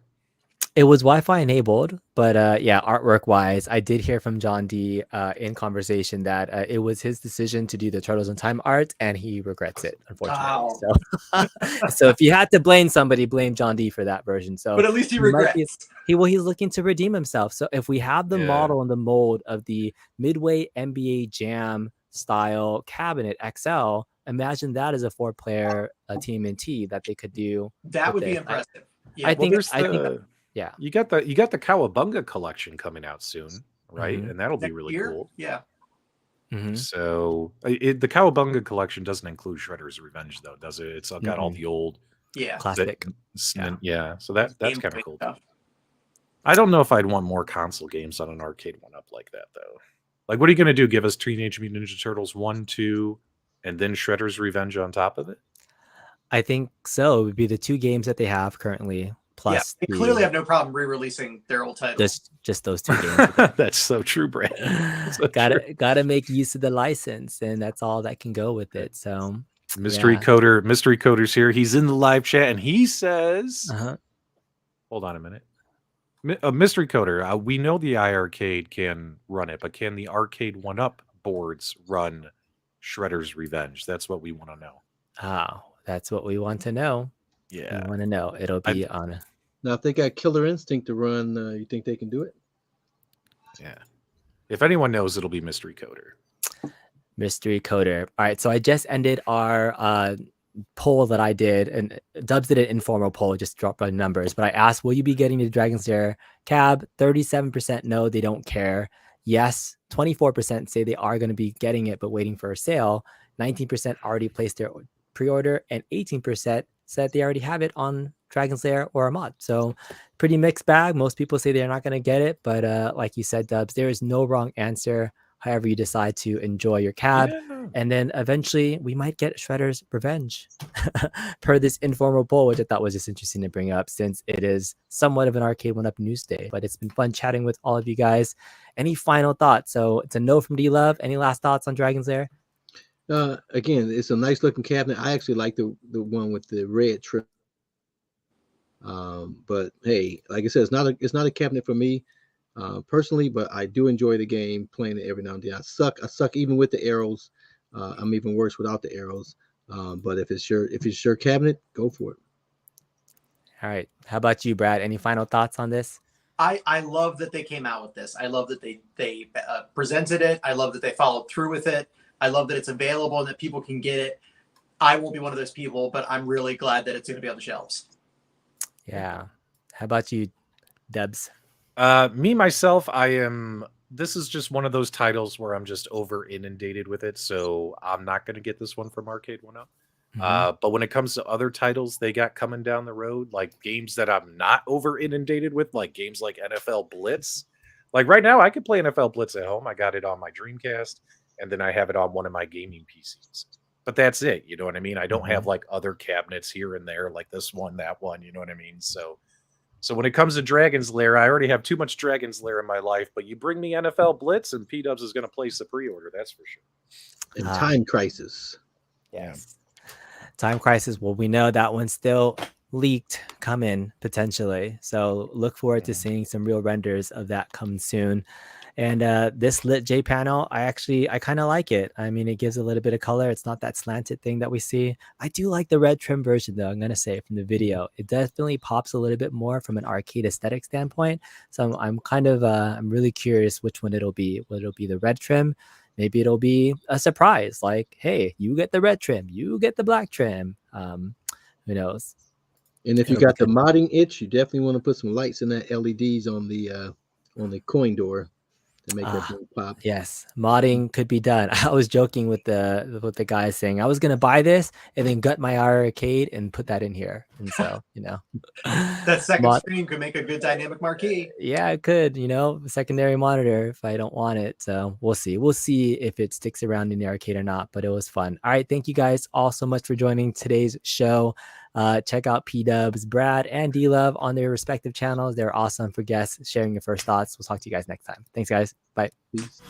It was Wi-Fi enabled, but yeah, artwork wise, I did hear from John D in conversation that it was his decision to do the Turtles in Time art, and he regrets it, unfortunately. Wow. So, so if you had to blame somebody, blame John D for that version. So, But at least he might be- regrets. he's looking to redeem himself. So if we have the Yeah. model and the mold of the Midway NBA Jam style cabinet XL, imagine that as a 4-player TMNT that they could do. That with would be this. impressive. Yeah, I well, think. There's I think. the Yeah. you got the Cowabunga collection coming out soon, right? Mhm. And that'll be next really year, cool. Yeah. Mhm. So the Cowabunga collection doesn't include Shredder's Revenge, though, does it? It's got all Mm-mm. the old Yeah. Classic. yeah. So that's Game kind of Boy cool. stuff. I don't know if I'd want more console games on an Arcade1Up like that, though. Like, what are you going to do? Give us Teenage Mutant Ninja Turtles 1, 2, and then Shredder's Revenge on top of it? I think so. It would be the 2 games that they have currently, plus They clearly have no problem re-releasing their old titles. just those 2 games. That's so true, Brad. So gotta make use of the license, and that's all that can go with it. So Mystery Coder's here. He's in the live chat, and he says, uh-huh. hold on a minute. Mystery Coder, we know the iArcade can run it, but can the Arcade1Up boards run Shredder's Revenge? That's what we want to know. Oh, that's what we want to know. Yeah. We want to know. It'll be on. Now, if they got Killer Instinct to run, you think they can do it? Yeah. If anyone knows, it'll be Mystery Coder. Mystery Coder. All right, so I just ended our poll that I did, and Dubs did an informal poll, just dropped by numbers. But I asked, will you be getting the Dragon's Lair cab? 37% no, they don't care. Yes, 24% say they are going to be getting it, but waiting for a sale. 19% already placed their pre-order, and 18% said they already have it on Dragon's Lair or a mod. So pretty mixed bag. Most people say they're not going to get it, but like you said, Dubs, there is no wrong answer. However you decide to enjoy your cab. Yeah. And then eventually we might get Shredder's Revenge per this informal poll, which I thought was just interesting to bring up since it is somewhat of an Arcade1Up news day. But it's been fun chatting with all of you guys. Any final thoughts? So it's a no from D-Love. Any last thoughts on Dragon's Lair? Again, it's a nice looking cabinet. I actually like the one with the red trim. But hey, like I said, it's not a cabinet for me personally, but I do enjoy the game, playing it every now and then. I suck even with the arrows. I'm even worse without the arrows. But if it's your cabinet, go for it. All right. How about you, Brad? Any final thoughts on this? I love that they came out with this. I love that they presented it. I love that they followed through with it. I love that it's available and that people can get it. I won't be one of those people, but I'm really glad that it's going to be on the shelves. Yeah. How about you, Debs? Me, myself, this is just one of those titles where I'm just over inundated with it. So I'm not going to get this one from Arcade1Up. But when it comes to other titles they got coming down the road, like games that I'm not over inundated with, like games like NFL Blitz. Like right now, I could play NFL Blitz at home. I got it on my Dreamcast, and then I have it on one of my gaming PCs. But that's it. You know what I mean? I don't have like other cabinets here and there, like this one, that one. You know what I mean? So So when it comes to Dragon's Lair, I already have too much Dragon's Lair in my life, but you bring me NFL Blitz and P-Dubs is going to place the pre-order. That's for sure. And Time Crisis. Yes. Time Crisis. Well, we know that one's still leaked, coming potentially. So look forward to seeing some real renders of that come soon. And this lit J panel, I kind of like it. I mean, it gives a little bit of color. It's not that slanted thing that we see. I do like the red trim version, though. I'm going to say from the video, it definitely pops a little bit more from an arcade aesthetic standpoint. So I'm kind of, I'm really curious which one it'll be. Will it be the red trim? Maybe it'll be a surprise. Like, hey, you get the red trim, you get the black trim. Who knows? And if you got the modding itch, you definitely want to put some lights in that LEDs on the coin door to make that thing pop. Yes, modding could be done. I was joking with the guys saying I was gonna buy this and then gut my iiRcade and put that in here. And so that second screen could make a good dynamic marquee. Yeah, it could. Secondary monitor if I don't want it. So we'll see. We'll see if it sticks around in the arcade or not. But it was fun. All right, thank you guys all so much for joining today's show. Check out P-Dubs, Brad, and D-Love on their respective channels. They're awesome for guests sharing your first thoughts. We'll talk to you guys next time. Thanks, guys. Bye. Peace.